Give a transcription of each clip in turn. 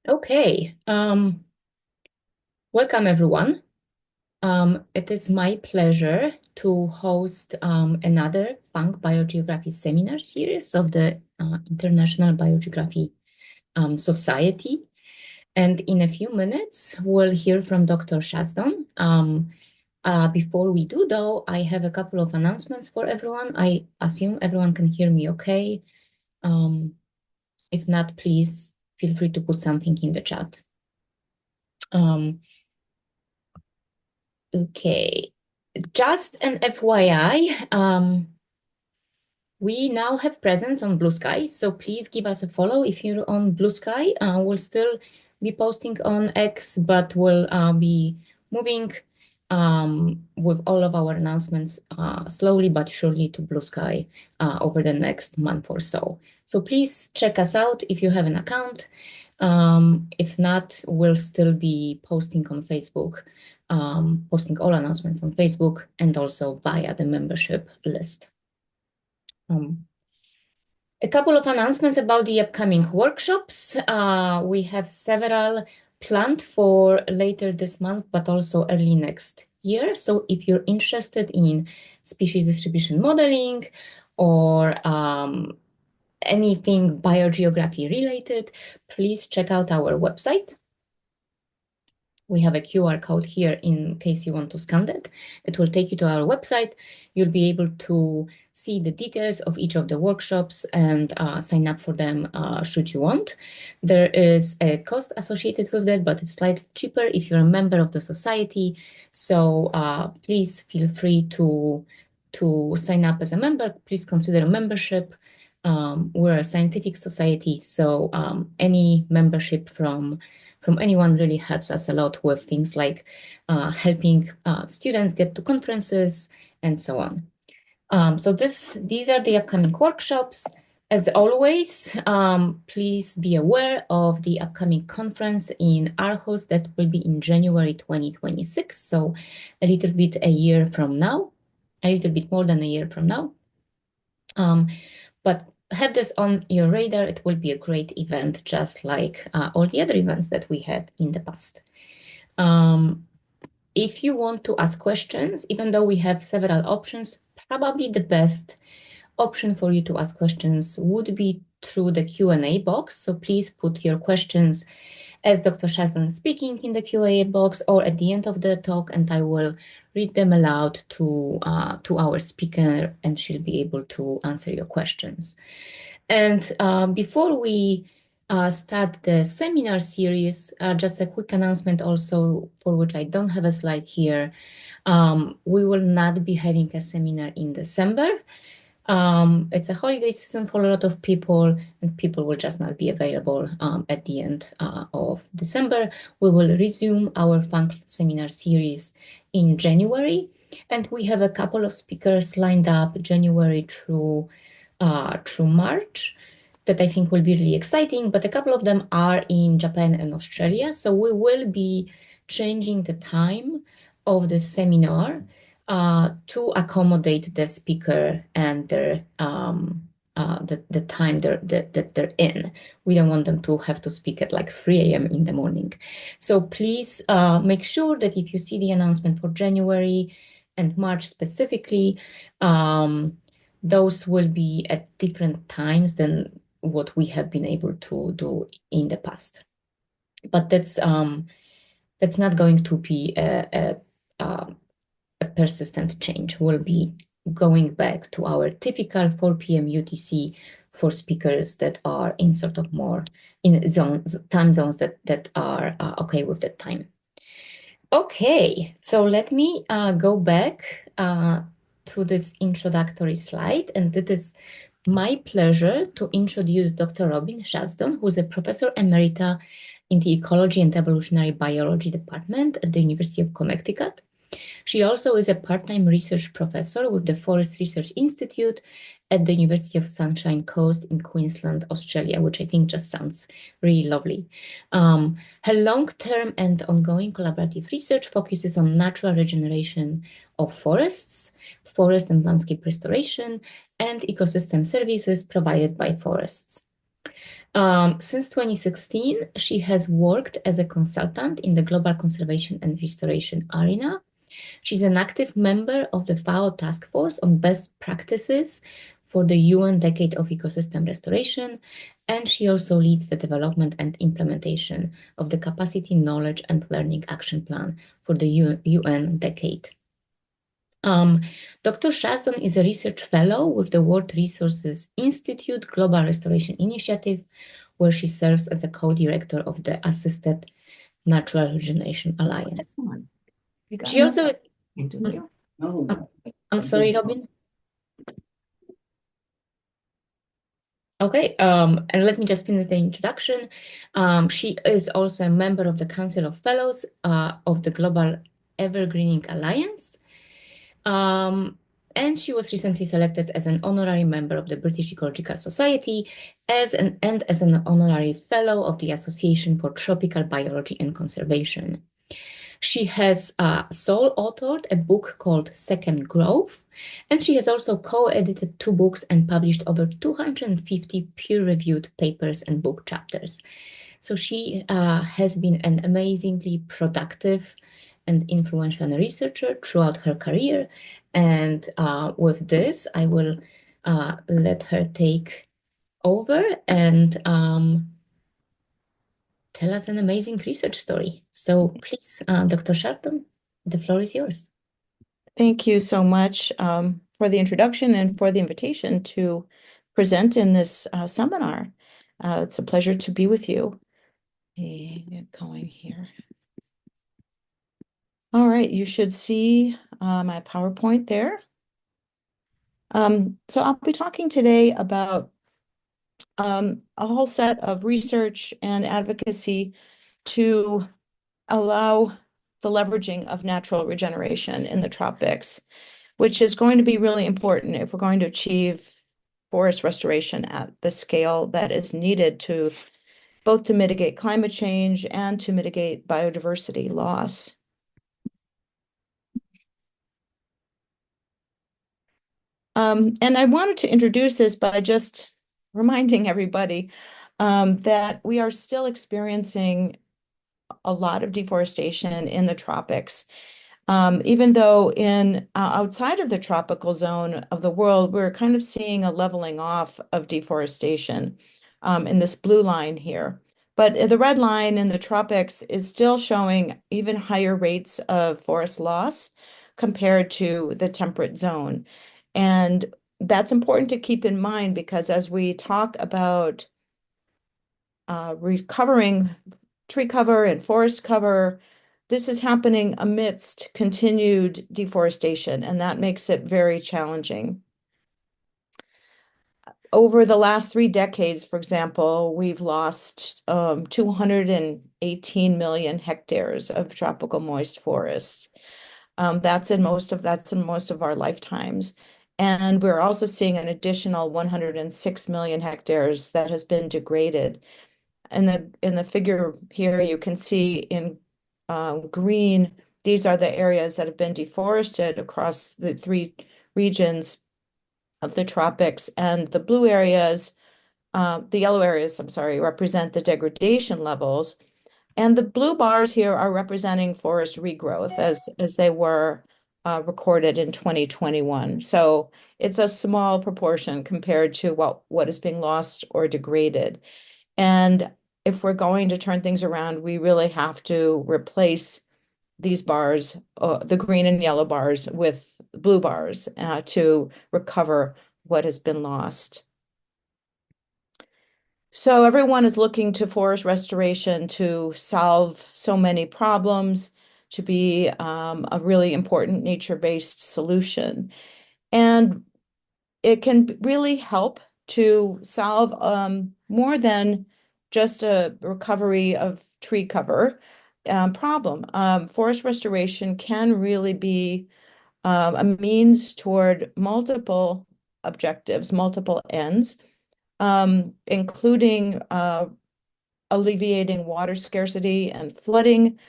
Okay, welcome everyone. It is my pleasure to host another Funk Biogeography seminar series of the International Biogeography Society. And in a few minutes, we'll hear from Dr. Chazdon. Before we do, though, I have a couple of announcements for everyone. I assume everyone can hear me okay. If not, please feel free to put something in the chat. Okay, just an FYI, we now have presence on Blue Sky, so please give us a follow if you're on Blue Sky. We'll still be posting on X, but we'll be moving with all of our announcements slowly but surely to Blue Sky over the next month or so. So please check us out if you have an account. If not, we'll still be posting on Facebook, posting all announcements on Facebook and also via the membership list. A couple of announcements about the upcoming workshops. We have several planned for later this month, but also early next year. So if you're interested in species distribution modeling or anything biogeography related, please check out our website. We have a QR code here in case you want to scan that. It will take you to our website. You'll be able to see the details of each of the workshops and sign up for them should you want. There is a cost associated with that, but it's slightly cheaper if you're a member of the society. So please feel free to sign up as a member. Please consider a membership. We're a scientific society, so any membership from anyone really helps us a lot with things like helping students get to conferences and so on. So these are the upcoming workshops. As always, please be aware of the upcoming conference in Aarhus that will be in January 2026, so a little bit a year from now, a little bit more than a year from now. But have this on your radar. It will be a great event, just like all the other events that we had in the past. If you want to ask questions, even though we have several options, probably the best option for you to ask questions would be through the Q&A box. So please put your questions as Dr. Chazdon is speaking in the Q&A box or at the end of the talk, and I will read them aloud to our speaker, and she'll be able to answer your questions. And before we start the seminar series, just a quick announcement also, for which I don't have a slide here. We will not be having a seminar in December. It's a holiday season for a lot of people, and people will just not be available at the end of December. We will resume our Funk seminar series in January, and we have a couple of speakers lined up January through March that I think will be really exciting, but a couple of them are in Japan and Australia. So we will be changing the time of the seminar to accommodate the speaker and their the time that they're in. We don't want them to have to speak at like 3 a.m. in the morning. So please make sure that if you see the announcement for January and March specifically, those will be at different times than what we have been able to do in the past. But that's not going to be a persistent change. We'll be going back to our typical 4 p.m. UTC for speakers that are in sort of more in time zones that are okay with that time. Okay, so let me go back to this introductory slide, and it is my pleasure to introduce Dr. Robin Chazdon, who's a professor emerita in the Ecology and Evolutionary Biology Department at the University of Connecticut. She also is a part-time research professor with the Forest Research Institute at the University of Sunshine Coast in Queensland, Australia, which I think just sounds really lovely. Her long-term and ongoing collaborative research focuses on natural regeneration of forests, forest and landscape restoration, and ecosystem services provided by forests. Since 2016, she has worked as a consultant in the global conservation and restoration arena. She's an active member of the FAO Task Force on Best Practices for the UN Decade of Ecosystem Restoration, and she also leads the development and implementation of the Capacity, Knowledge, and Learning Action Plan for the UN Decade. Dr. Chazdon is a research fellow with the World Resources Institute Global Restoration Initiative, where she serves as a co-director of the Assisted Natural Regeneration Alliance. She also is... I'm sorry, Robin. Okay, and let me just finish the introduction. She is also a member of the Council of Fellows of the Global Evergreening Alliance. And she was recently selected as an honorary member of the British Ecological Society and as an honorary fellow of the Association for Tropical Biology and Conservation. She has sole authored a book called Second Growth, and she has also co-edited 2 books and published over 250 peer-reviewed papers and book chapters. So she has been an amazingly productive and influential researcher throughout her career. And with this, I will let her take over and tell us an amazing research story. So please, Dr. Sharpton, the floor is yours. Thank you so much for the introduction and for the invitation to present in this seminar. It's a pleasure to be with you. Get going here. All right, you should see my PowerPoint there. So I'll be talking today about a whole set of research and advocacy to allow the leveraging of natural regeneration in the tropics, which is going to be really important if we're going to achieve forest restoration at the scale that is needed to both to mitigate climate change and to mitigate biodiversity loss. And I wanted to introduce this by just reminding everybody that we are still experiencing a lot of deforestation in the tropics. Even though outside of the tropical zone of the world, we're kind of seeing a leveling off of deforestation in this blue line here. But the red line in the tropics is still showing even higher rates of forest loss compared to the temperate zone. And that's important to keep in mind because as we talk about recovering tree cover and forest cover, this is happening amidst continued deforestation, and that makes it very challenging. Over the last 3 decades, for example, we've lost 218 million hectares of tropical moist forest. That's in most of our lifetimes. And we're also seeing an additional 106 million hectares that has been degraded. In the figure here, you can see in green, these are the areas that have been deforested across the 3 regions of the tropics, and the blue areas, the yellow areas, I'm sorry, represent the degradation levels. And the blue bars here are representing forest regrowth as they were recorded in 2021. So it's a small proportion compared to what is being lost or degraded. And if we're going to turn things around, we really have to replace these bars, the green and yellow bars, with blue bars to recover what has been lost. So everyone is looking to forest restoration to solve so many problems, to be a really important nature-based solution. And it can really help to solve more than just a recovery of tree cover problem. Forest restoration can really be a means toward multiple objectives, multiple ends, including alleviating water scarcity and flooding,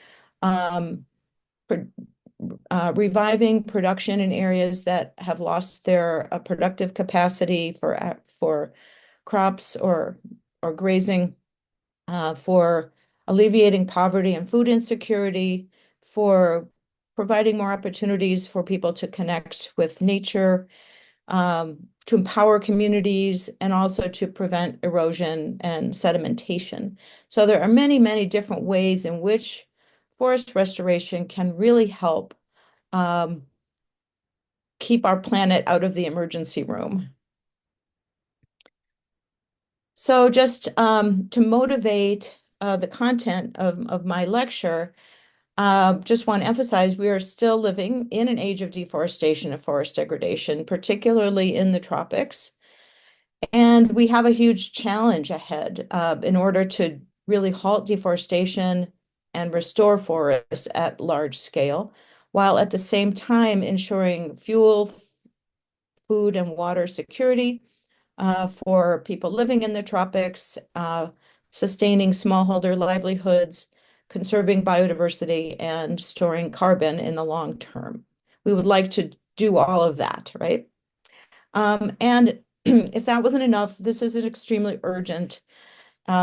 reviving production in areas that have lost their productive capacity for crops or or grazing, for alleviating poverty and food insecurity, for providing more opportunities for people to connect with nature, to empower communities, and also to prevent erosion and sedimentation. So there are many, many different ways in which forest restoration can really help keep our planet out of the emergency room. So just to motivate the content of my lecture, just want to emphasize we are still living in an age of deforestation and forest degradation, particularly in the tropics. And we have a huge challenge ahead in order to really halt deforestation and restore forests at large scale, while at the same time ensuring fuel, food, and water security for people living in the tropics, sustaining smallholder livelihoods, conserving biodiversity, and storing carbon in the long term. We would like to do all of that, right? And if that wasn't enough, this is an extremely urgent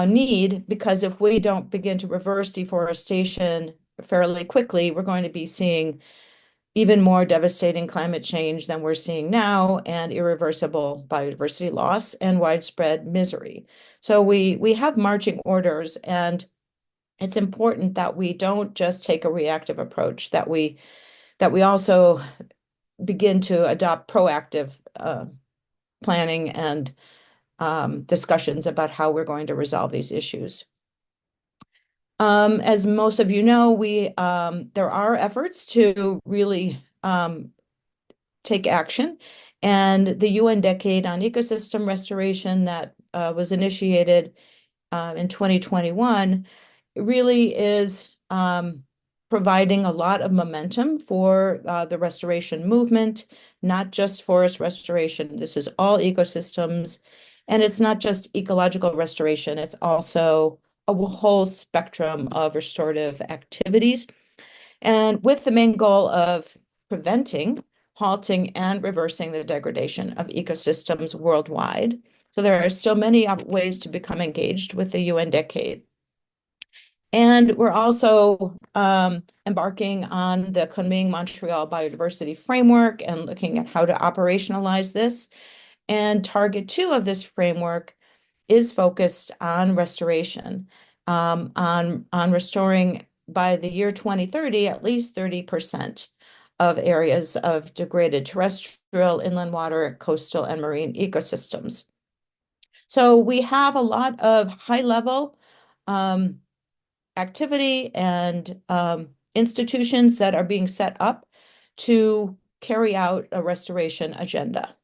need, because if we don't begin to reverse deforestation fairly quickly, we're going to be seeing even more devastating climate change than we're seeing now, and irreversible biodiversity loss and widespread misery. So we have marching orders, and it's important that we don't just take a reactive approach, that we also begin to adopt proactive planning and discussions about how we're going to resolve these issues. As most of you know, there are efforts to really take action. And the UN Decade on Ecosystem Restoration that was initiated in 2021 really is providing a lot of momentum for the restoration movement, not just forest restoration. This is all ecosystems. And it's not just ecological restoration, it's also a whole spectrum of restorative activities. And with the main goal of preventing, halting, and reversing the degradation of ecosystems worldwide. So there are still many ways to become engaged with the UN Decade. And we're also embarking on the Kunming-Montreal Biodiversity Framework and looking at how to operationalize this. And target 2 of this framework is focused on restoration, on restoring by the year 2030 at least 30% of areas of degraded terrestrial, inland water, coastal, and marine ecosystems. So we have a lot of high-level activity and institutions that are being set up to carry out a restoration agenda.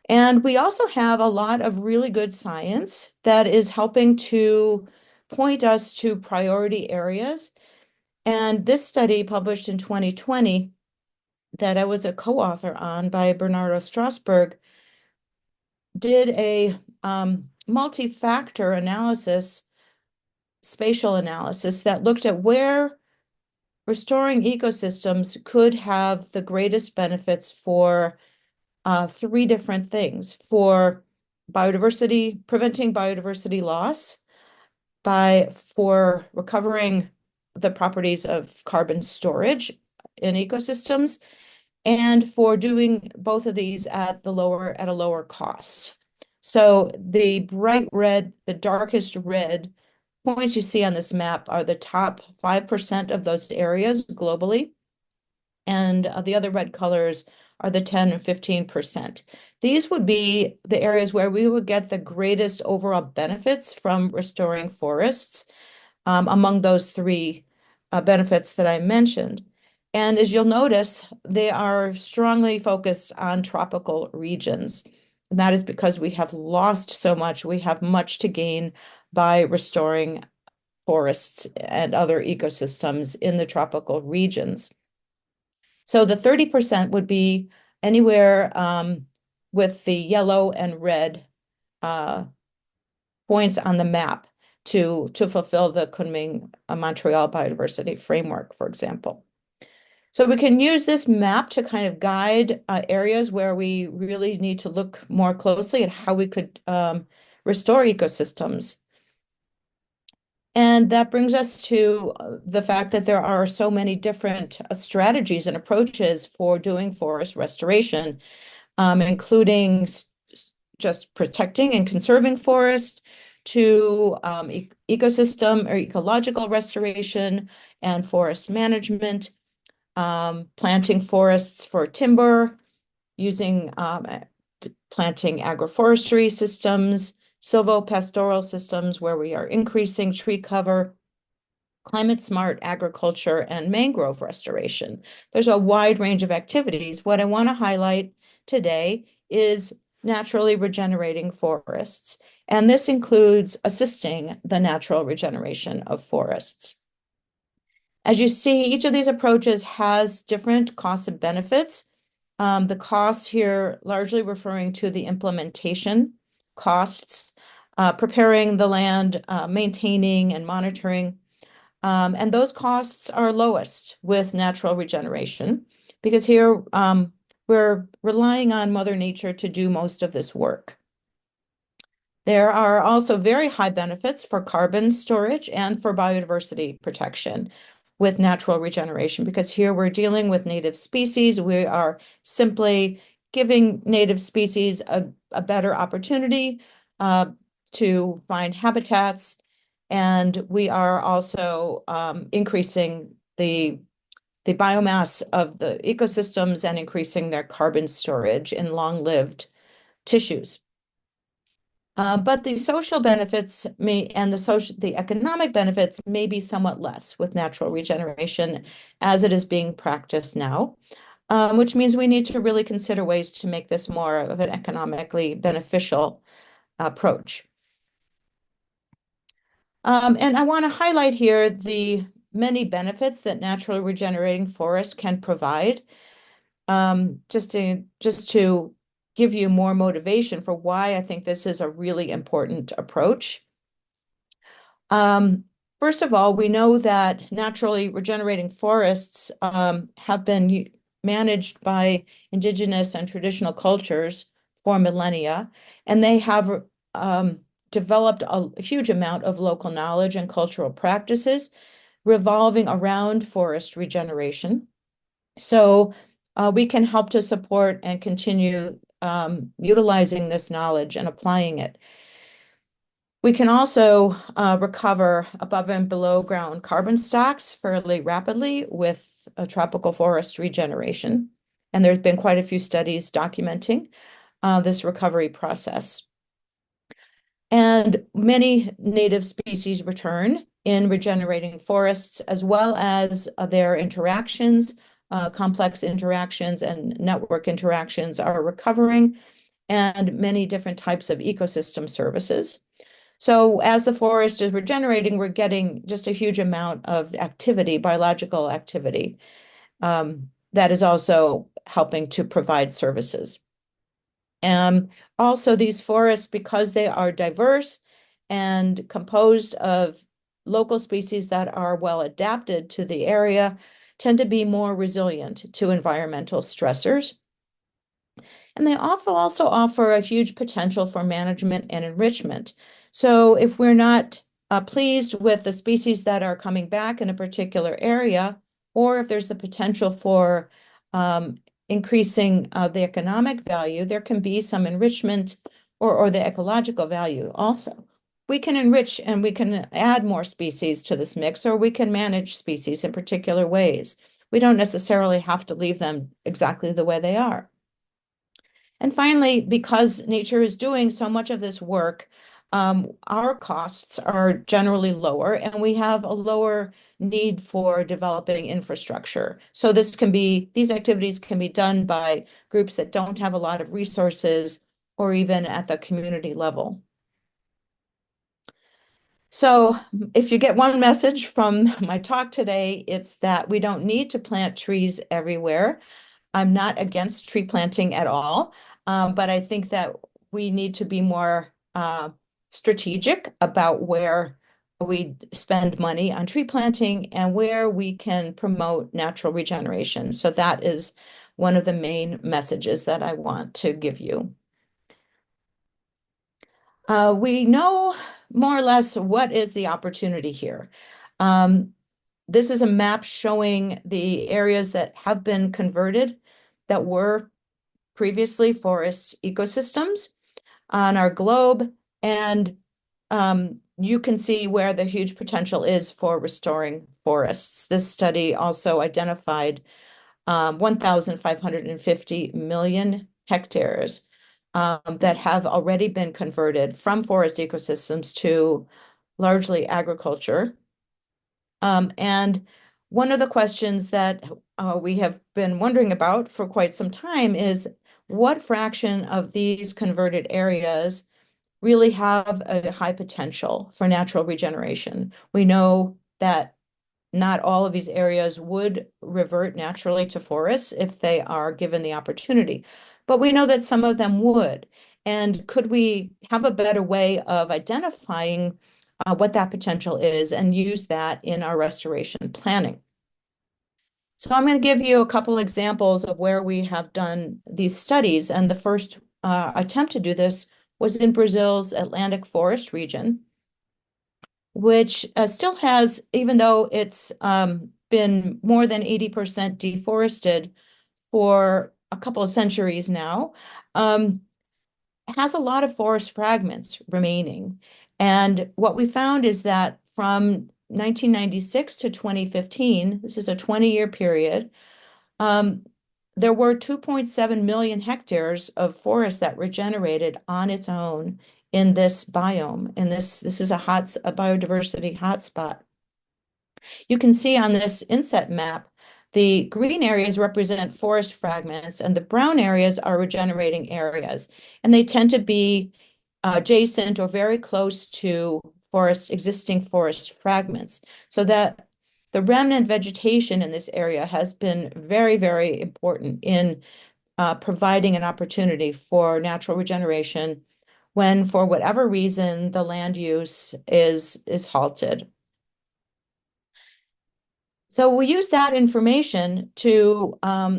And we also have a lot of really good science that is helping to point us to priority areas. And this study, published in 2020, that I was a co-author on by Bernardo Strasberg, did a multi-factor analysis, spatial analysis, that looked at where restoring ecosystems could have the greatest benefits for 3 different things: for biodiversity, preventing biodiversity loss, for recovering the properties of carbon storage in ecosystems, and for doing both of these at a lower cost. So the bright red, the darkest red points you see on this map are the top 5% of those areas globally. And the other red colors are the 10 and 15%. These would be the areas where we would get the greatest overall benefits from restoring forests, among those 3 benefits that I mentioned. And as you'll notice, they are strongly focused on tropical regions. And that is because we have lost so much. We have much to gain by restoring forests and other ecosystems in the tropical regions. So the 30% would be anywhere with the yellow and red points on the map to fulfill the Kunming-Montreal Biodiversity Framework, for example. So we can use this map to kind of guide areas where we really need to look more closely at how we could restore ecosystems. And that brings us to the fact that there are so many different strategies and approaches for doing forest restoration, including just protecting and conserving forest to ecosystem or ecological restoration and forest management, planting forests for timber, using planting agroforestry systems, silvopastoral systems where we are increasing tree cover, climate smart agriculture, and mangrove restoration. There's a wide range of activities. What I want to highlight today is naturally regenerating forests, and this includes assisting the natural regeneration of forests. As you see, each of these approaches has different costs and benefits. The costs here largely referring to the implementation costs, preparing the land, maintaining and monitoring. And those costs are lowest with natural regeneration because here we're relying on Mother Nature to do most of this work. There are also very high benefits for carbon storage and for biodiversity protection with natural regeneration, because here we're dealing with native species. We are simply giving native species a better opportunity to find habitats. And we are also increasing the biomass of the ecosystems and increasing their carbon storage in long-lived tissues. But the social benefits and the economic benefits may be somewhat less with natural regeneration as it is being practiced now, which means we need to really consider ways to make this more of an economically beneficial approach. And I want to highlight here the many benefits that naturally regenerating forests can provide, just to give you more motivation for why I think this is a really important approach. First of all, we know that naturally regenerating forests have been managed by indigenous and traditional cultures for millennia, and they have developed a huge amount of local knowledge and cultural practices revolving around forest regeneration. So we can help to support and continue utilizing this knowledge and applying it. We can also recover above and below ground carbon stocks fairly rapidly with a tropical forest regeneration. And there's been quite a few studies documenting this recovery process. And many native species return in regenerating forests, as well as their interactions, complex interactions and network interactions are recovering, and many different types of ecosystem services. So as the forest is regenerating, we're getting just a huge amount of activity, biological activity, that is also helping to provide services. Also, these forests, because they are diverse and composed of local species that are well adapted to the area, tend to be more resilient to environmental stressors. And they also offer a huge potential for management and enrichment. So if we're not pleased with the species that are coming back in a particular area, or if there's the potential for increasing the economic value, there can be some enrichment or the ecological value also. We can enrich and we can add more species to this mix, or we can manage species in particular ways. We don't necessarily have to leave them exactly the way they are. And finally, because nature is doing so much of this work, our costs are generally lower and we have a lower need for developing infrastructure. So these activities can be done by groups that don't have a lot of resources or even at the community level. So if you get one message from my talk today, it's that we don't need to plant trees everywhere. I'm not against tree planting at all, but I think that we need to be more strategic about where we spend money on tree planting and where we can promote natural regeneration. So that is one of the main messages that I want to give you. We know more or less what is the opportunity here. Um, this is a map showing the areas that have been converted that were previously forest ecosystems on our globe. And you can see where the huge potential is for restoring forests. This study also identified 1,550 million hectares that have already been converted from forest ecosystems to largely agriculture. And one of the questions that we have been wondering about for quite some time is what fraction of these converted areas really have a high potential for natural regeneration? We know that not all of these areas would revert naturally to forests if they are given the opportunity, but we know that some of them would. And could we have a better way of identifying what that potential is and use that in our restoration planning? So I'm going to give you a couple examples of where we have done these studies. And the first attempt to do this was in Brazil's Atlantic Forest region, which still has, even though it's been more than 80% deforested for a couple of centuries now, has a lot of forest fragments remaining. And what we found is that from 1996 to 2015, this is a 20-year period, um, there were 2.7 million hectares of forest that regenerated on its own in this biome. And this is a biodiversity hotspot. You can see on this inset map, the green areas represent forest fragments and the brown areas are regenerating areas. And they tend to be adjacent or very close to existing forest fragments. So that the remnant vegetation in this area has been very, very important in providing an opportunity for natural regeneration when, for whatever reason, the land use is halted. So we use that information to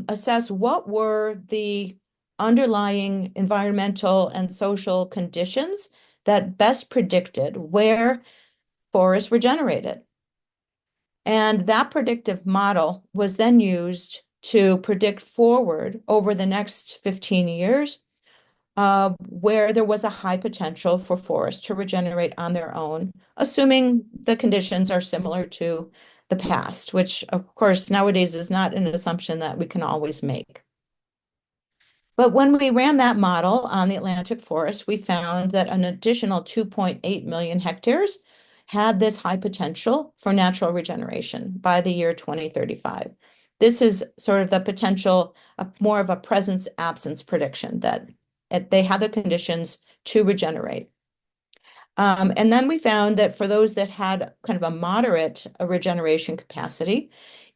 assess what were the underlying environmental and social conditions that best predicted where forests were generated. And that predictive model was then used to predict forward over the next 15 years where there was a high potential for forests to regenerate on their own, assuming the conditions are similar to the past, which of course nowadays is not an assumption that we can always make. But when we ran that model on the Atlantic forest, we found that an additional 2.8 million hectares had this high potential for natural regeneration by the year 2035. This is sort of the potential, more of a presence absence prediction that they have the conditions to regenerate. And then we found that for those that had kind of a moderate regeneration capacity,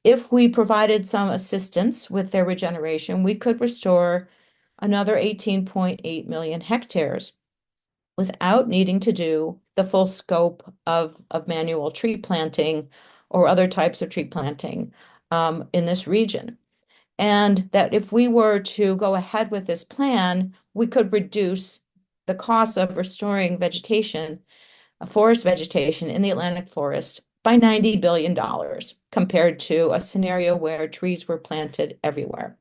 if we provided some assistance with their regeneration, we could restore another 18.8 million hectares without needing to do the full scope of manual tree planting or other types of tree planting in this region. And that if we were to go ahead with this plan, we could reduce the cost of restoring vegetation, forest vegetation in the Atlantic forest by $90 billion compared to a scenario where trees were planted everywhere.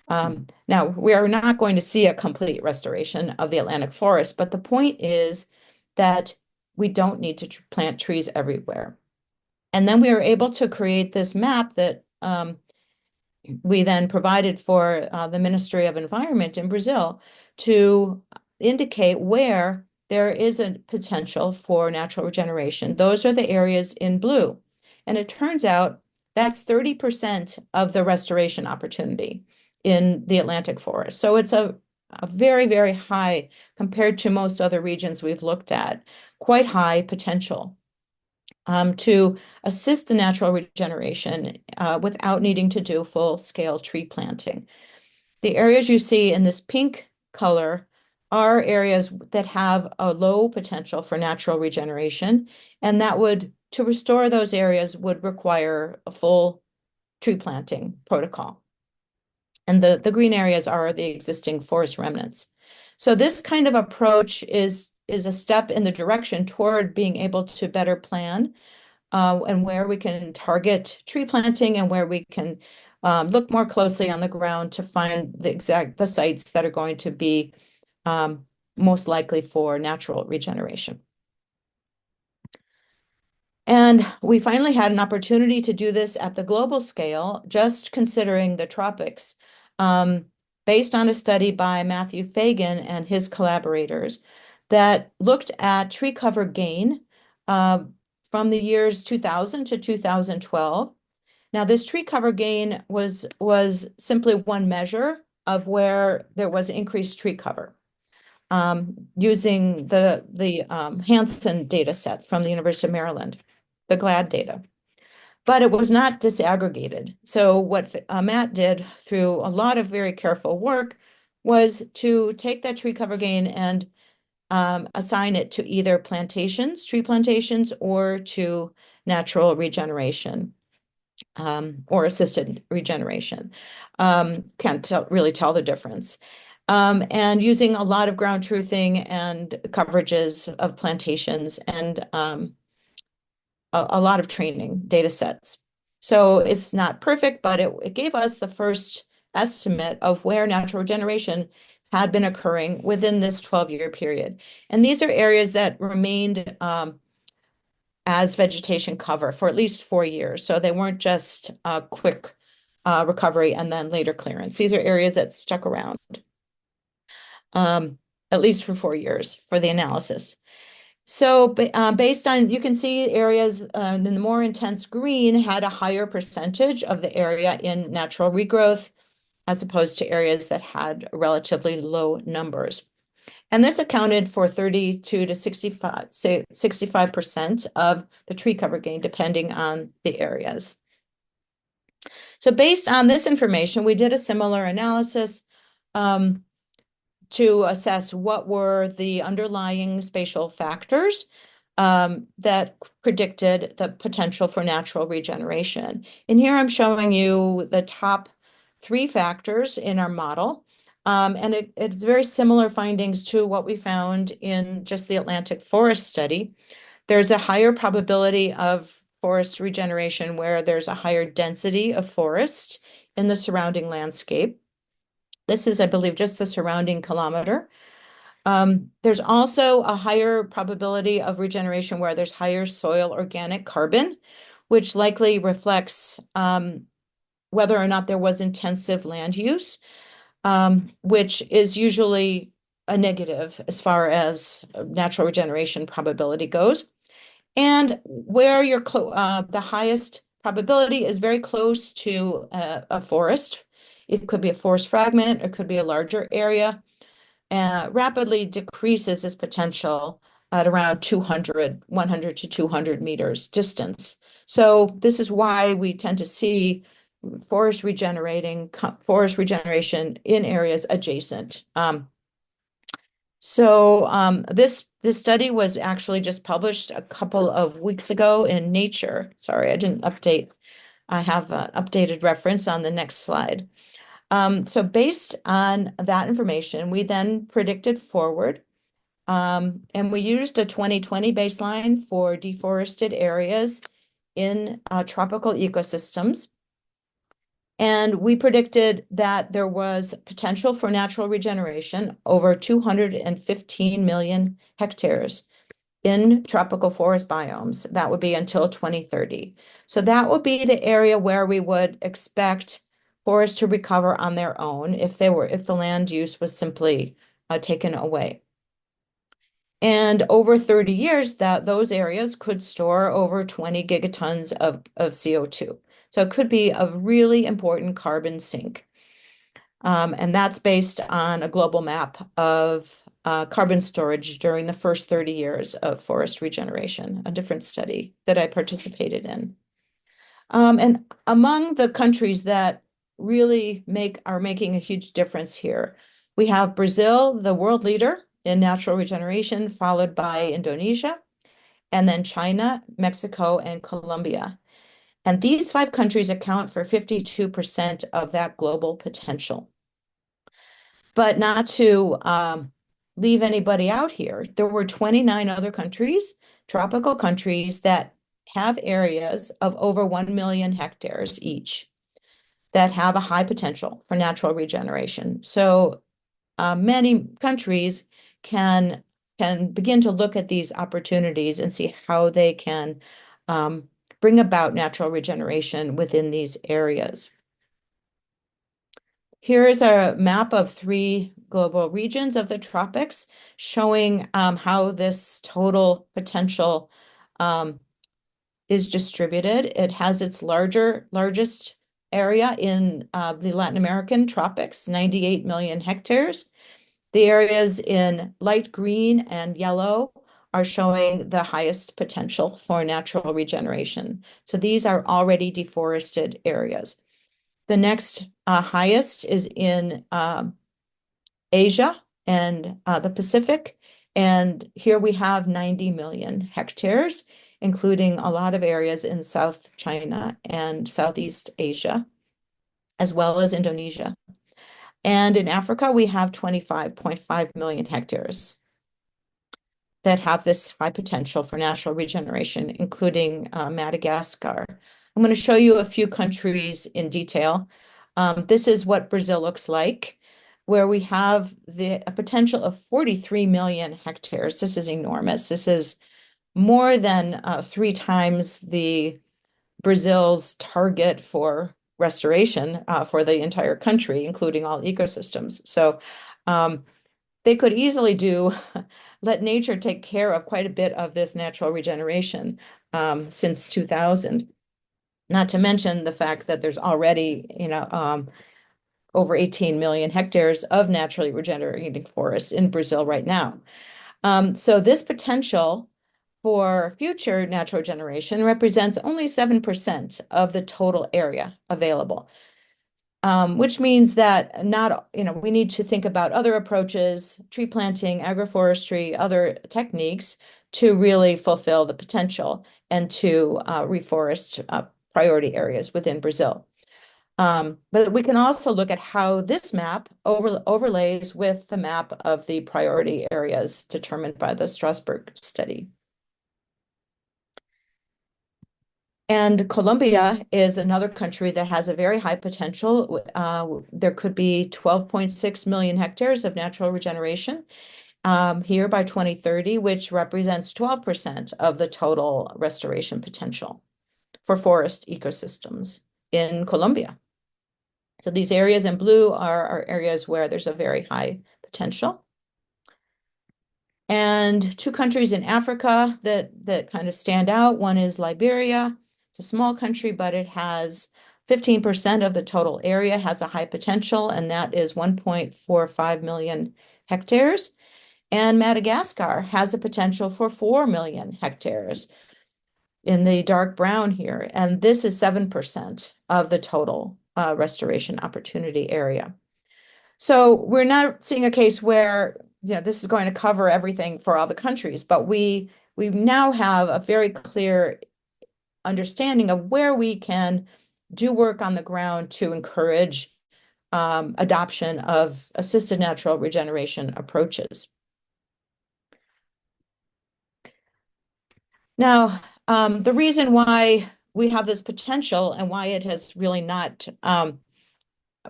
Now, we are not going to see a complete restoration of the Atlantic forest, but the point is that we don't need to plant trees everywhere. And then we were able to create this map that we then provided for the Ministry of Environment in Brazil to indicate where there is a potential for natural regeneration. Those are the areas in blue. And it turns out that's 30% of the restoration opportunity in the Atlantic forest. So it's a very, very high compared to most other regions we've looked at, quite high potential to assist the natural regeneration without needing to do full-scale tree planting. The areas you see in this pink color are areas that have a low potential for natural regeneration, and to restore those areas would require a full tree planting protocol. And the green areas are the existing forest remnants. So this kind of approach is is a step in the direction toward being able to better plan and where we can target tree planting and where we can look more closely on the ground to find the sites that are going to be most likely for natural regeneration. And we finally had an opportunity to do this at the global scale, just considering the tropics, based on a study by Matthew Fagan and his collaborators that looked at tree cover gain from the years 2000 to 2012. Now, this tree cover gain was simply one measure of where there was increased tree cover using the Hansen data set from the University of Maryland, the GLAD data. But it was not disaggregated. So what Matt did through a lot of very careful work was to take that tree cover gain and assign it to either plantations, tree plantations, or to natural regeneration or assisted regeneration. Can't really tell the difference. And using a lot of ground truthing and coverages of plantations and a lot of training data sets. So it's not perfect, but it gave us the first estimate of where natural regeneration had been occurring within this 12-year period. And these are areas that remained as vegetation cover for at least 4 years. So they weren't just a quick recovery and then later clearance. These are areas that stuck around at least for 4 years for the analysis. So based on, you can see areas in the more intense green had a higher percentage of the area in natural regrowth as opposed to areas that had relatively low numbers. And this accounted for 32 to 65, say 65% of the tree cover gain, depending on the areas. So based on this information, we did a similar analysis to assess what were the underlying spatial factors that predicted the potential for natural regeneration. And here I'm showing you the top 3 factors in our model. And it's very similar findings to what we found in just the Atlantic forest study. There's a higher probability of forest regeneration where there's a higher density of forest in the surrounding landscape. This is, I believe, just the surrounding kilometer. There's also a higher probability of regeneration where there's higher soil organic carbon, which likely reflects whether or not there was intensive land use, which is usually a negative as far as natural regeneration probability goes. And where you're the highest probability is very close to a forest. It could be a forest fragment, it could be a larger area, rapidly decreases its potential at around 100 to 200 meters distance. So this is why we tend to see forest regeneration in areas adjacent. This study was actually just published a couple of weeks ago in Nature. Sorry, I didn't update. I have an updated reference on the next slide. So based on that information, we then predicted forward, and we used a 2020 baseline for deforested areas in tropical ecosystems. And we predicted that there was potential for natural regeneration over 215 million hectares in tropical forest biomes. That would be until 2030. So that would be the area where we would expect forests to recover on their own if the land use was simply taken away. And over 30 years, those areas could store over 20 gigatons of CO2. So it could be a really important carbon sink. And that's based on a global map of carbon storage during the first 30 years of forest regeneration, a different study that I participated in. And among the countries that really are making a huge difference here, we have Brazil, the world leader in natural regeneration, followed by Indonesia, and then China, Mexico, and Colombia. And these 5 countries account for 52% of that global potential. But not to leave anybody out here. There were 29 other countries, tropical countries, that have areas of over 1 million hectares each that have a high potential for natural regeneration. So many countries can begin to look at these opportunities and see how they can bring about natural regeneration within these areas. Here is a map of 3 global regions of the tropics showing how this total potential is distributed. It has its largest area in the Latin American tropics, 98 million hectares. The areas in light green and yellow are showing the highest potential for natural regeneration. So these are already deforested areas. The next highest is in Asia and the Pacific. And here we have 90 million hectares, including a lot of areas in South China and Southeast Asia, as well as Indonesia. And in Africa, we have 25.5 million hectares that have this high potential for natural regeneration, including Madagascar. I'm going to show you a few countries in detail. This is what Brazil looks like, where we have a potential of 43 million hectares. This is enormous. This is more than 3 times the Brazil's target for restoration for the entire country, including all ecosystems. So they could easily let nature take care of quite a bit of this natural regeneration since 2000. Not to mention the fact that there's already, over 18 million hectares of naturally regenerating forests in Brazil right now. So this potential for future natural regeneration represents only 7% of the total area available. Which means that we need to think about other approaches, tree planting, agroforestry, other techniques to really fulfill the potential and to reforest priority areas within Brazil. But we can also look at how this map overlays with the map of the priority areas determined by the Strasbourg study. And Colombia is another country that has a very high potential. There could be 12.6 million hectares of natural regeneration here by 2030, which represents 12% of the total restoration potential for forest ecosystems in Colombia. So these areas in blue are areas where there's a very high potential. And 2 countries in Africa that kind of stand out. One is Liberia. It's a small country, but it has 15% of the total area has a high potential, and that is 1.45 million hectares. And Madagascar has a potential for 4 million hectares in the dark brown here. And this is 7% of the total restoration opportunity area. So we're not seeing a case where this is going to cover everything for all the countries, but we now have a very clear understanding of where we can do work on the ground to encourage adoption of assisted natural regeneration approaches. Now, the reason why we have this potential and why it has really not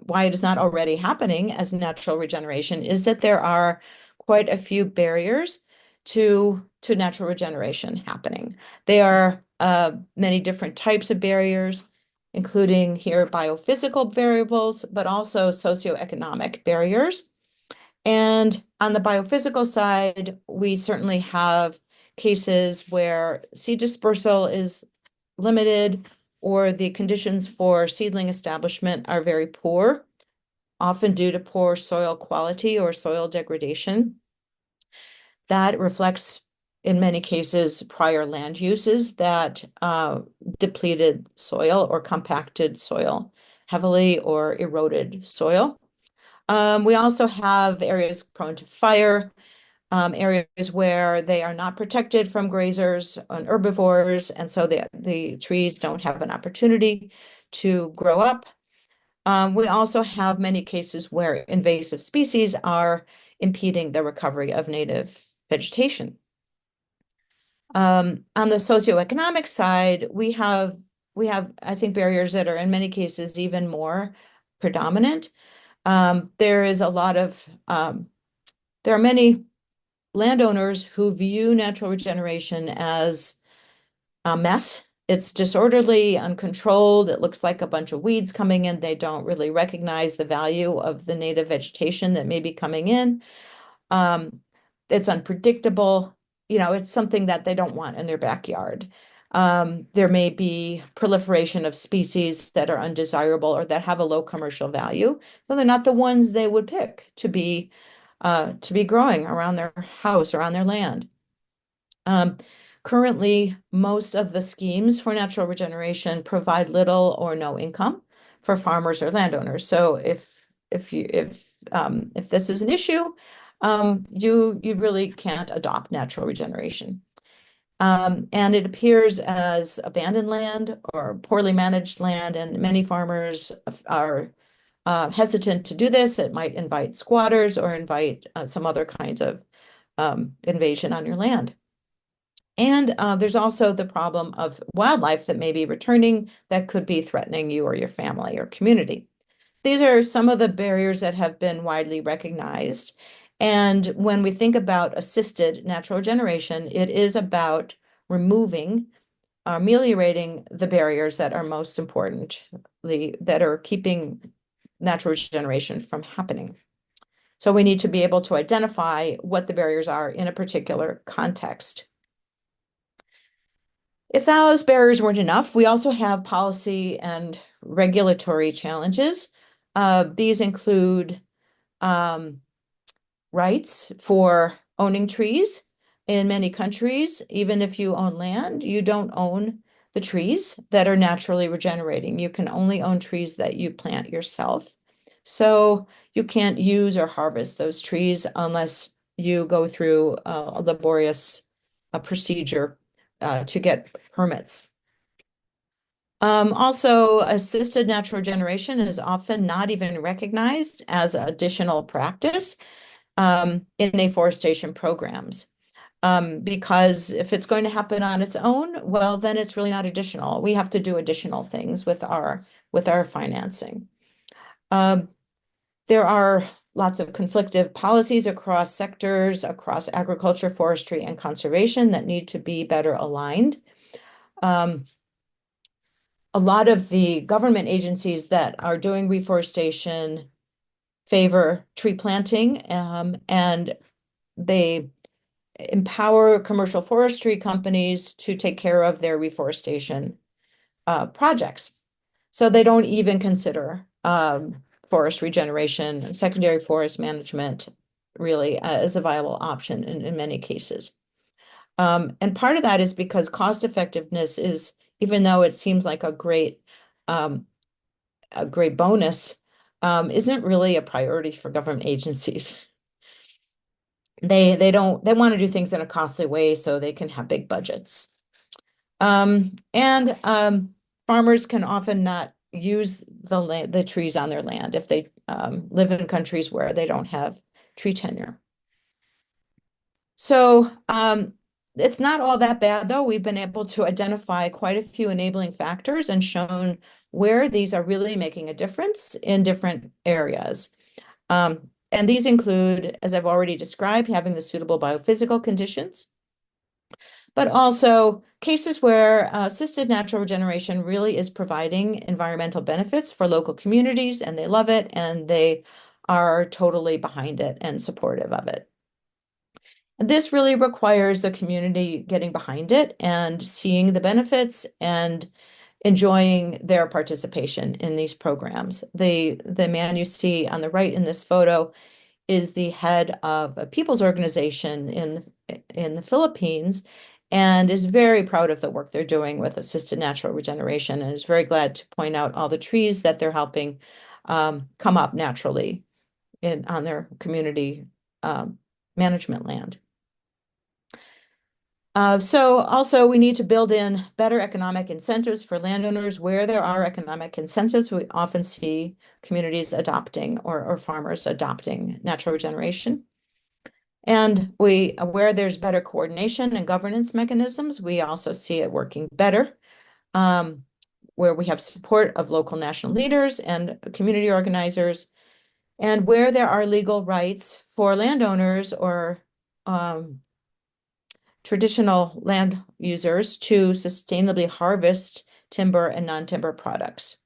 why it is not already happening as natural regeneration is that there are quite a few barriers to natural regeneration happening. There are many different types of barriers, including here biophysical variables, but also socioeconomic barriers. And on the biophysical side, we certainly have cases where seed dispersal is limited or the conditions for seedling establishment are very poor, often due to poor soil quality or soil degradation. That reflects, in many cases, prior land uses that depleted soil or compacted soil heavily or eroded soil. We also have areas prone to fire, areas where they are not protected from grazers and herbivores, and so the trees don't have an opportunity to grow up. We also have many cases where invasive species are impeding the recovery of native vegetation. On the socioeconomic side, we have, I think, barriers that are in many cases even more predominant. There is a lot of there are many landowners who view natural regeneration as a mess. It's disorderly, uncontrolled. It looks like a bunch of weeds coming in. They don't really recognize the value of the native vegetation that may be coming in. Um, it's unpredictable. It's something that they don't want in their backyard. There may be proliferation of species that are undesirable or that have a low commercial value, but they're not the ones they would pick to be growing around their house or on their land. Currently, most of the schemes for natural regeneration provide little or no income for farmers or landowners. So if this is an issue, you really can't adopt natural regeneration. And it appears as abandoned land or poorly managed land, and many farmers are hesitant to do this. It might invite squatters or invite some other kinds of invasion on your land. And there's also the problem of wildlife that may be returning that could be threatening you or your family or community. These are some of the barriers that have been widely recognized. And when we think about assisted natural regeneration, it is about removing, ameliorating the barriers that are most important, that are keeping natural regeneration from happening. So we need to be able to identify what the barriers are in a particular context. If those barriers weren't enough, we also have policy and regulatory challenges. These include rights for owning trees. In many countries, even if you own land, you don't own the trees that are naturally regenerating. You can only own trees that you plant yourself. So you can't use or harvest those trees unless you go through a laborious procedure to get permits. Also, assisted natural regeneration is often not even recognized as additional practice in afforestation programs. Because if it's going to happen on its own, well, then it's really not additional. We have to do additional things with our financing. There are lots of conflictive policies across sectors, across agriculture, forestry, and conservation that need to be better aligned. A lot of the government agencies that are doing reforestation favor tree planting, and they empower commercial forestry companies to take care of their reforestation projects. So they don't even consider forest regeneration, secondary forest management really as a viable option in many cases. And part of that is because cost effectiveness is, even though it seems like a great bonus, isn't really a priority for government agencies. They want to do things in a costly way so they can have big budgets. And farmers can often not use the trees on their land if they live in countries where they don't have tree tenure. So it's not all that bad, though. We've been able to identify quite a few enabling factors and shown where these are really making a difference in different areas. And these include, as I've already described, having the suitable biophysical conditions, but also cases where assisted natural regeneration really is providing environmental benefits for local communities, and they love it, and they are totally behind it and supportive of it. This really requires the community getting behind it and seeing the benefits and enjoying their participation in these programs. The man you see on the right in this photo is the head of a people's organization in the Philippines and is very proud of the work they're doing with assisted natural regeneration and is very glad to point out all the trees that they're helping come up naturally on their community management land. So also we need to build in better economic incentives for landowners. Where there are economic incentives, we often see communities adopting or farmers adopting natural regeneration. And where there's better coordination and governance mechanisms, we also see it working better, where we have support of local national leaders and community organizers, and where there are legal rights for landowners or traditional land users to sustainably harvest timber and non-timber products.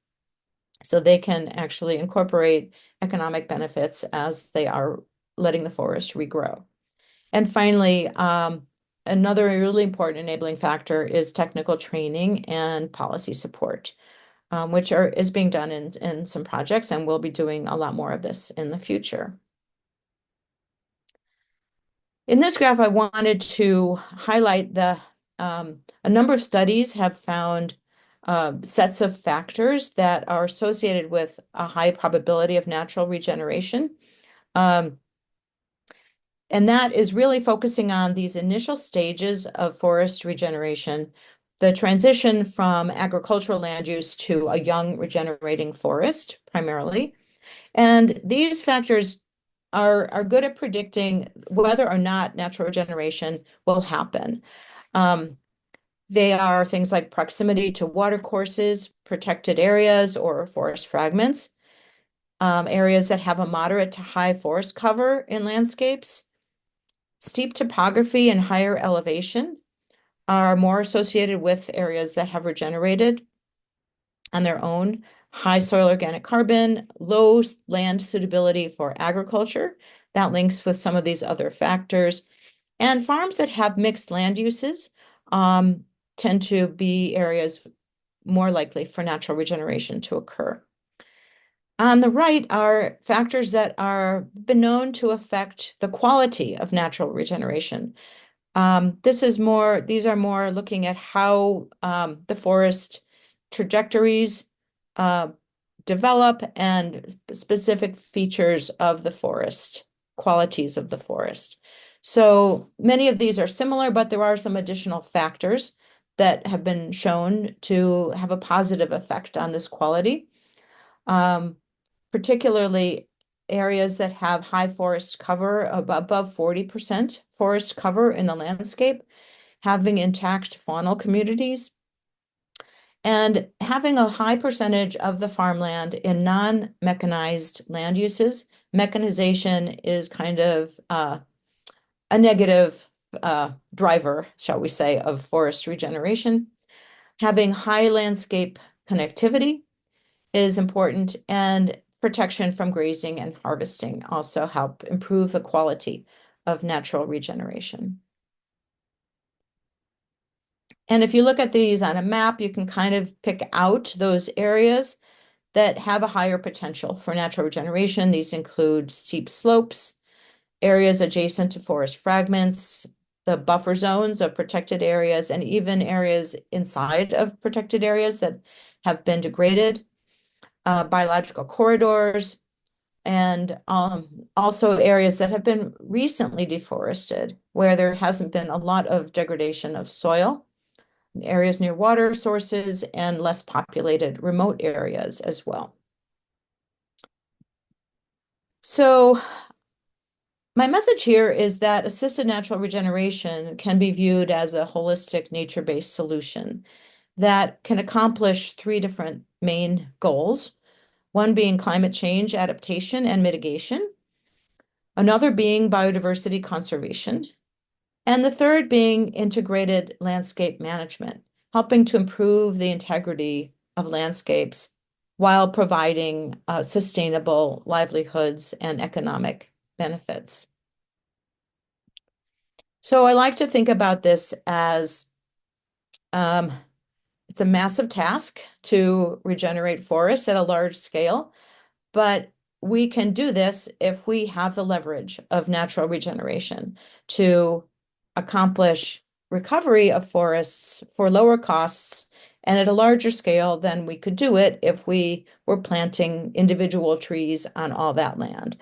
So they can actually incorporate economic benefits as they are letting the forest regrow. And finally, another really important enabling factor is technical training and policy support, which is being done in some projects, and we'll be doing a lot more of this in the future. In this graph, I wanted to highlight a number of studies have found sets of factors that are associated with a high probability of natural regeneration. And that is really focusing on these initial stages of forest regeneration, the transition from agricultural land use to a young regenerating forest primarily. And these factors are good at predicting whether or not natural regeneration will happen. They are things like proximity to water courses, protected areas, or forest fragments, areas that have a moderate to high forest cover in landscapes. Steep topography and higher elevation are more associated with areas that have regenerated on their own. High soil organic carbon, low land suitability for agriculture. That links with some of these other factors. And farms that have mixed land uses tend to be areas more likely for natural regeneration to occur. On the right are factors that are been known to affect the quality of natural regeneration. These are more looking at how the forest trajectories develop and specific features of the forest, qualities of the forest. So many of these are similar, but there are some additional factors that have been shown to have a positive effect on this quality. Particularly areas that have high forest cover, above 40% forest cover in the landscape, having intact faunal communities, and having a high percentage of the farmland in non-mechanized land uses. Mechanization is kind of a negative driver, shall we say, of forest regeneration. Having high landscape connectivity is important, and protection from grazing and harvesting also help improve the quality of natural regeneration. And if you look at these on a map, you can kind of pick out those areas that have a higher potential for natural regeneration. These include steep slopes, areas adjacent to forest fragments, the buffer zones of protected areas, and even areas inside of protected areas that have been degraded, biological corridors, and also areas that have been recently deforested, where there hasn't been a lot of degradation of soil, areas near water sources, and less populated remote areas as well. So my message here is that assisted natural regeneration can be viewed as a holistic nature-based solution that can accomplish three different main goals. One being climate change adaptation and mitigation, another being biodiversity conservation, and the third being integrated landscape management, helping to improve the integrity of landscapes while providing sustainable livelihoods and economic benefits. So I like to think about this as it's a massive task to regenerate forests at a large scale, but we can do this if we have the leverage of natural regeneration to accomplish recovery of forests for lower costs and at a larger scale than we could do it if we were planting individual trees on all that land.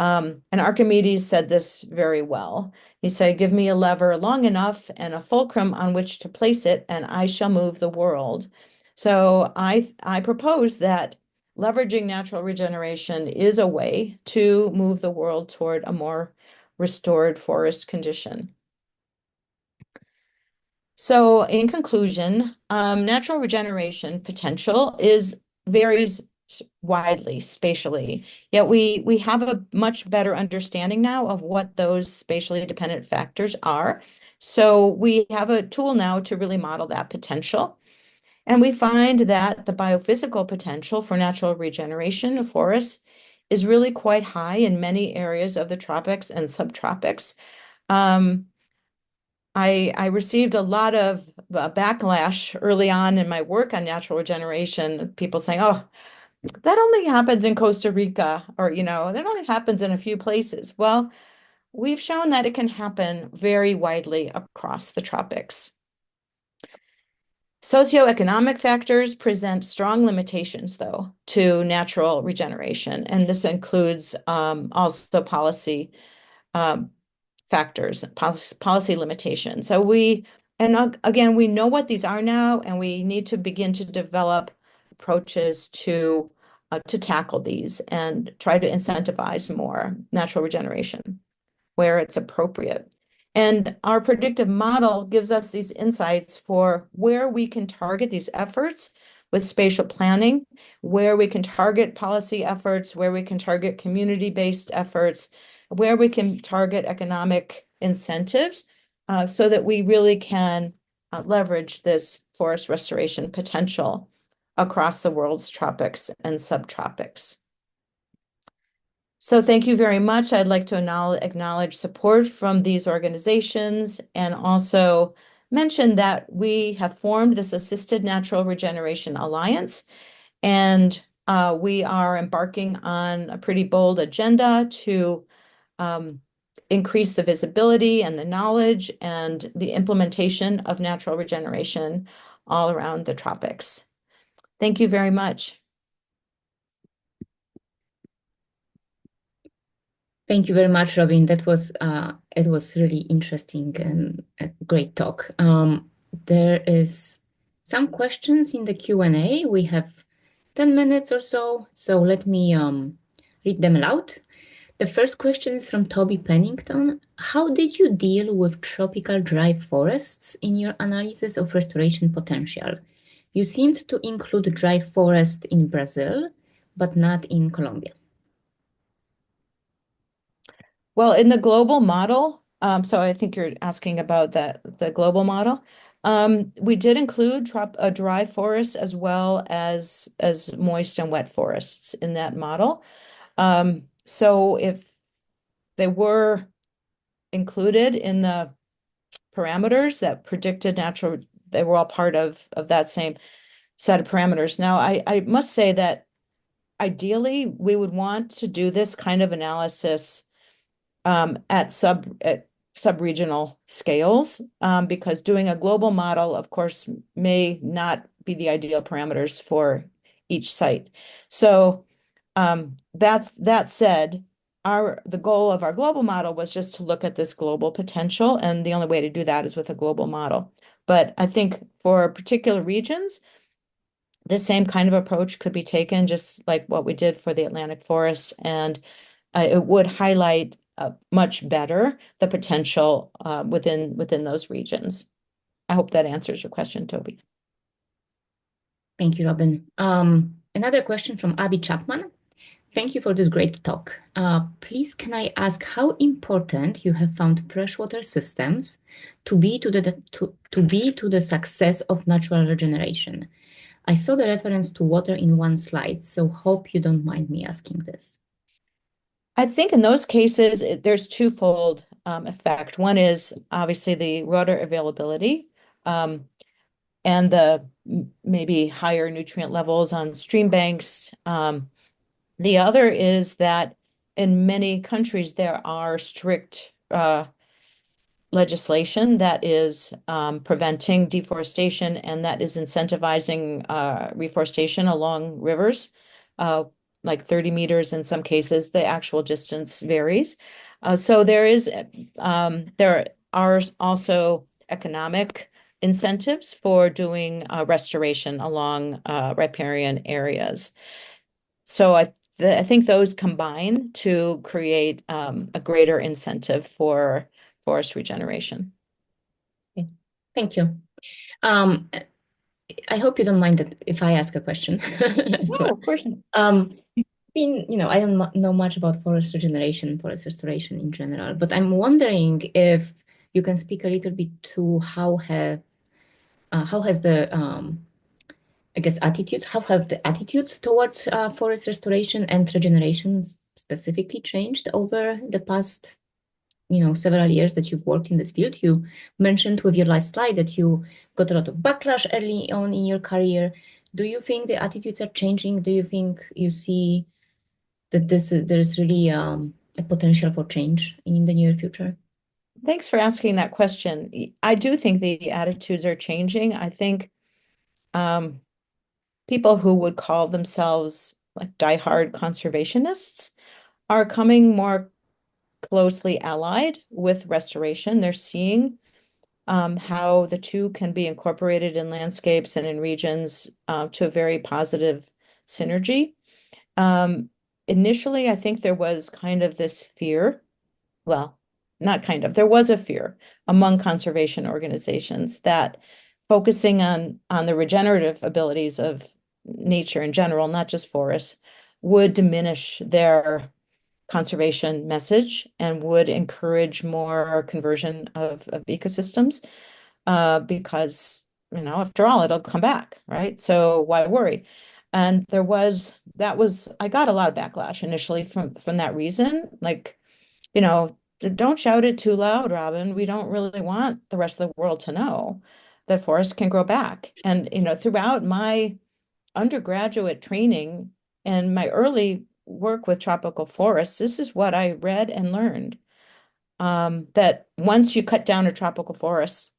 And Archimedes said this very well. He said, "Give me a lever long enough and a fulcrum on which to place it, and I shall move the world." So I propose that leveraging natural regeneration is a way to move the world toward a more restored forest condition. So in conclusion, natural regeneration potential varies widely spatially, yet we have a much better understanding now of what those spatially dependent factors are. So we have a tool now to really model that potential. And we find that the biophysical potential for natural regeneration of forests is really quite high in many areas of the tropics and subtropics. Um, I received a lot of backlash early on in my work on natural regeneration, people saying, oh, that only happens in Costa Rica, or, that only happens in a few places. Well, we've shown that it can happen very widely across the tropics. Socioeconomic factors present strong limitations, though, to natural regeneration, and this includes also policy um, factors, policy limitations. Again, we know what these are now, and we need to begin to develop approaches to tackle these and try to incentivize more natural regeneration where it's appropriate. And our predictive model gives us these insights for where we can target these efforts with spatial planning, where we can target policy efforts, where we can target community-based efforts, where we can target economic incentives, so that we really can leverage this forest restoration potential across the world's tropics and subtropics. So thank you very much. I'd like to acknowledge support from these organizations and also mention that we have formed this Assisted Natural Regeneration Alliance, and we are embarking on a pretty bold agenda to increase the visibility and the knowledge and the implementation of natural regeneration all around the tropics. Thank you very much. Thank you very much, Robin. That was it was really interesting and a great talk. There is some questions in the Q&A. We have 10 minutes or so, so let me read them aloud. The first question is from Toby Pennington. How did you deal with tropical dry forests in your analysis of restoration potential? You seemed to include dry forest in Brazil, but not in Colombia. Well, in the global model, so I think you're asking about the global model. We did include a dry forest as well as moist and wet forests in that model. So if they were included in the parameters that predicted natural, they were all part of that same set of parameters. Now, I must say that ideally we would want to do this kind of analysis at sub-regional scales, because doing a global model, of course, may not be the ideal parameters for each site. So that said, the goal of our global model was just to look at this global potential, and the only way to do that is with a global model. But I think for particular regions, the same kind of approach could be taken, just like what we did for the Atlantic forest, and it would highlight much better the potential within those regions. I hope that answers your question, Toby. Thank you, Robin. Another question from Abby Chapman. Thank you for this great talk. Please, can I ask how important you have found freshwater systems to be to the success of natural regeneration? I saw the reference to water in one slide, so hope you don't mind me asking this. I think in those cases, there's twofold effect. One is obviously the water availability, and the maybe higher nutrient levels on stream banks. The other is that in many countries, there are strict legislation that is preventing deforestation and that is incentivizing reforestation along rivers, like 30 meters in some cases. The actual distance varies. So there are also economic incentives for doing restoration along riparian areas. So I I think those combine to create a greater incentive for forest regeneration. Okay. Thank you. Um, I hope you don't mind that if I ask a question as No, well. of course not. I don't know much about forest regeneration, forest restoration in general, but I'm wondering if you can speak a little bit to how has the I guess attitudes, how have the attitudes towards forest restoration and regeneration specifically changed over the past, several years that you've worked in this field? You mentioned with your last slide that you got a lot of backlash early on in your career. Do you think the attitudes are changing? Do you think you see that there's really a potential for change in the near future? Thanks for asking that question. I do think the attitudes are changing. I think um, people who would call themselves like diehard conservationists are coming more closely allied with restoration. They're seeing how the two can be incorporated in landscapes and in regions to a very positive synergy. Um, Initially, I think there was kind of this fear. Well, not kind of, there was a fear among conservation organizations that focusing on the regenerative abilities of nature in general, not just forests, would diminish their conservation message and would encourage more conversion of ecosystems because, after all, it'll come back, right? So why worry? And I got a lot of backlash initially from that reason. Like, don't shout it too loud, Robin. We don't really want the rest of the world to know that forests can grow back. And, throughout my undergraduate training and my early work with tropical forests, this is what I read and learned. That once you cut down a tropical forest,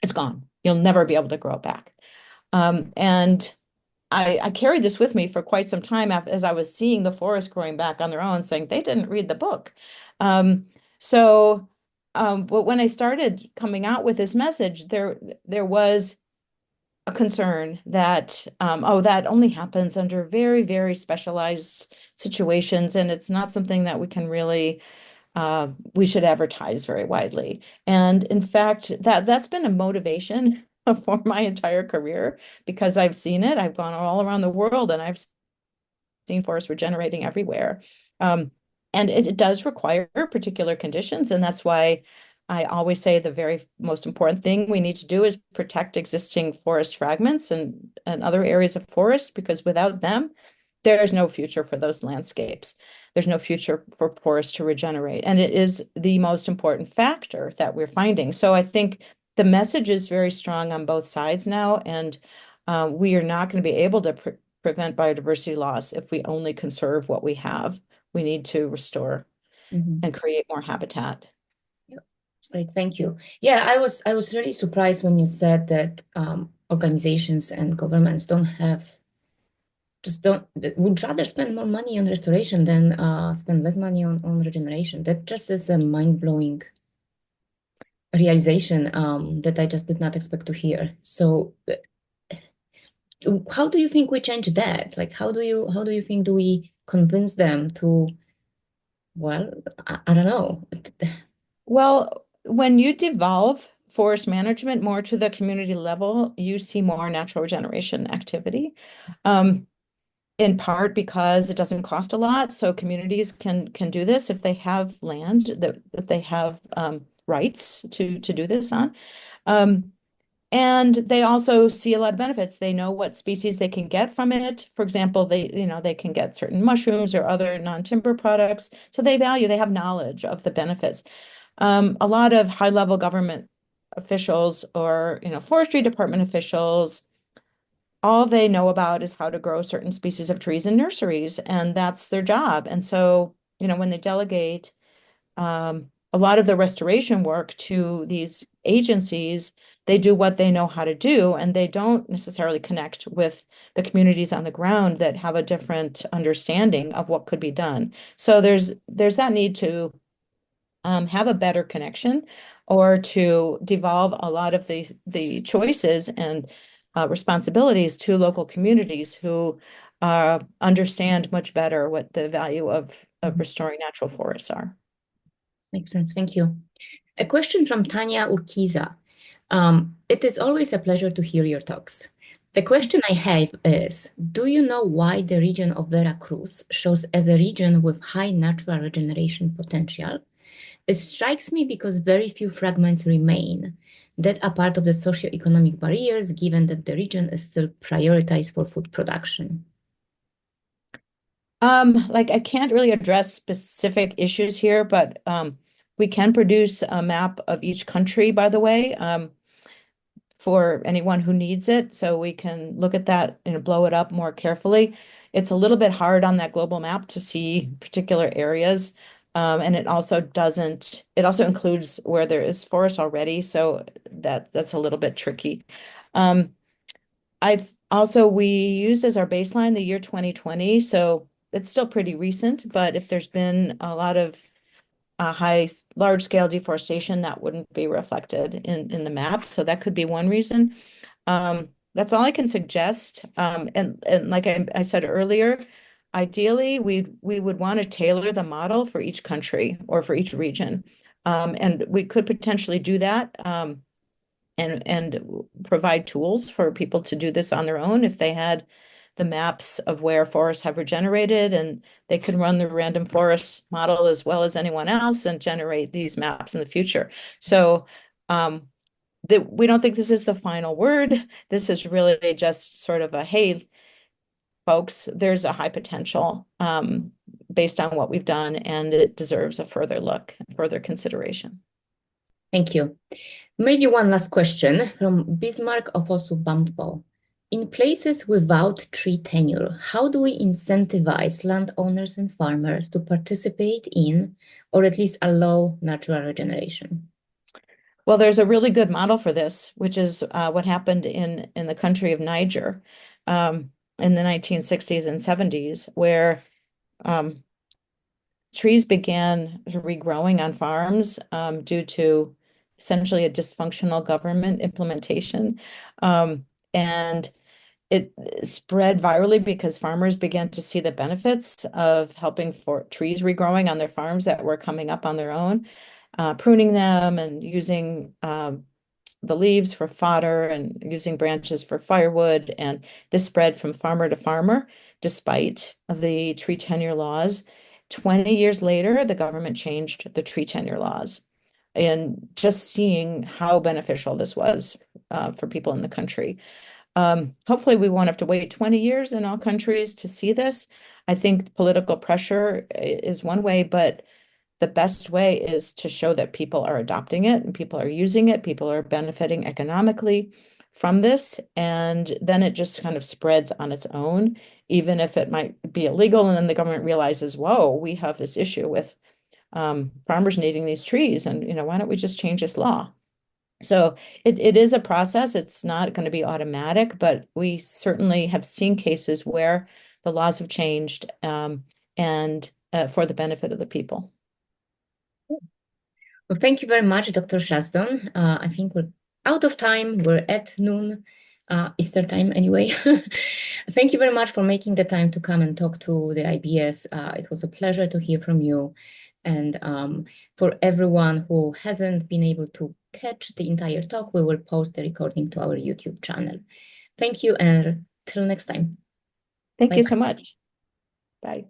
it's gone. You'll never be able to grow it back. And I carried this with me for quite some time as I was seeing the forest growing back on their own, saying they didn't read the book. Um, so, but when I started coming out with this message, there was a concern that, oh, that only happens under very, very specialized situations, and it's not something that we should advertise very widely. And in fact, that's been a motivation for my entire career because I've seen it. I've gone all around the world and I've seen forests regenerating everywhere. Um, and it does require particular conditions. And that's why I always say the very most important thing we need to do is protect existing forest fragments and other areas of forest, because without them, there is no future for those landscapes. There's no future for forests to regenerate. And it is the most important factor that we're finding. So I think the message is very strong on both sides now. And we are not going to be able to prevent biodiversity loss if we only conserve what we have. We need to restore Mhm. and create more habitat. Yeah, that's great. Thank you. Yeah, I was really surprised when you said that organizations and governments would rather spend more money on restoration than spend less money on regeneration. That just is a mind-blowing realization that I just did not expect to hear. So, how do you think we change that? Like, how do you think do we convince them to, well, I don't know. Well, when you devolve forest management more to the community level, you see more natural regeneration activity. Um, in part because it doesn't cost a lot, so communities can do this if they have land that they have rights to do this on. Um, and they also see a lot of benefits. They know what species they can get from it. For example, they can get certain mushrooms or other non-timber products. So they have knowledge of the benefits. A lot of high-level government officials or, forestry department officials, all they know about is how to grow certain species of trees in nurseries, and that's their job. And so, when they delegate a lot of the restoration work to these agencies, they do what they know how to do, and they don't necessarily connect with the communities on the ground that have a different understanding of what could be done. So there's that need to have a better connection or to devolve a lot of the choices and responsibilities to local communities who understand much better what the value of restoring natural forests are. Makes sense. Thank you. A question from Tanya Urquiza. It is always a pleasure to hear your talks. The question I have is, do you know why the region of Veracruz shows as a region with high natural regeneration potential? It strikes me because very few fragments remain that are part of the socioeconomic barriers, given that the region is still prioritized for food production. Like I can't really address specific issues here, but we can produce a map of each country, by the way, for anyone who needs it. So we can look at that and blow it up more carefully. It's a little bit hard on that global map to see particular areas. And it also includes where there is forest already. So that's a little bit tricky. Um, we used as our baseline the year 2020. So it's still pretty recent, but if there's been a lot of large scale deforestation, that wouldn't be reflected in the map. So that could be one reason. That's all I can suggest. And like I said earlier, ideally we would want to tailor the model for each country or for each region. And we could potentially do that. And provide tools for people to do this on their own if they had the maps of where forests have regenerated, and they can run the random forest model as well as anyone else and generate these maps in the future. So we don't think this is the final word. This is really just sort of a, hey, folks, there's a high potential based on what we've done, and it deserves a further look, further consideration. Thank you. Maybe one last question from Bismarck Ofosu Bamfo. In places without tree tenure, how do we incentivize landowners and farmers to participate in, or at least allow, natural regeneration? Well, there's a really good model for this, which is what happened in the country of Niger in the 1960s and 70s, where um, trees began regrowing on farms due to essentially a dysfunctional government implementation. And it spread virally because farmers began to see the benefits of helping for trees regrowing on their farms that were coming up on their own, pruning them and using the leaves for fodder and using branches for firewood. And this spread from farmer to farmer, despite the tree tenure laws. 20 years later, the government changed the tree tenure laws. And just seeing how beneficial this was for people in the country. Hopefully, we won't have to wait 20 years in all countries to see this. I think political pressure is one way, but the best way is to show that people are adopting it and people are using it, people are benefiting economically from this, and then it just kind of spreads on its own, even if it might be illegal. And then the government realizes, whoa, we have this issue with farmers needing these trees, and why don't we just change this law? So it is a process. It's not going to be automatic, but we certainly have seen cases where the laws have changed and for the benefit of the people. Well, thank you very much, Dr. Chazdon. I think we're out of time. We're at noon, Eastern time anyway. Thank you very much for making the time to come and talk to the IBS. It was a pleasure to hear from you. And for everyone who hasn't been able to catch the entire talk, we will post the recording to our YouTube channel. Thank you, and till next time. Thank Bye. you so much. Bye.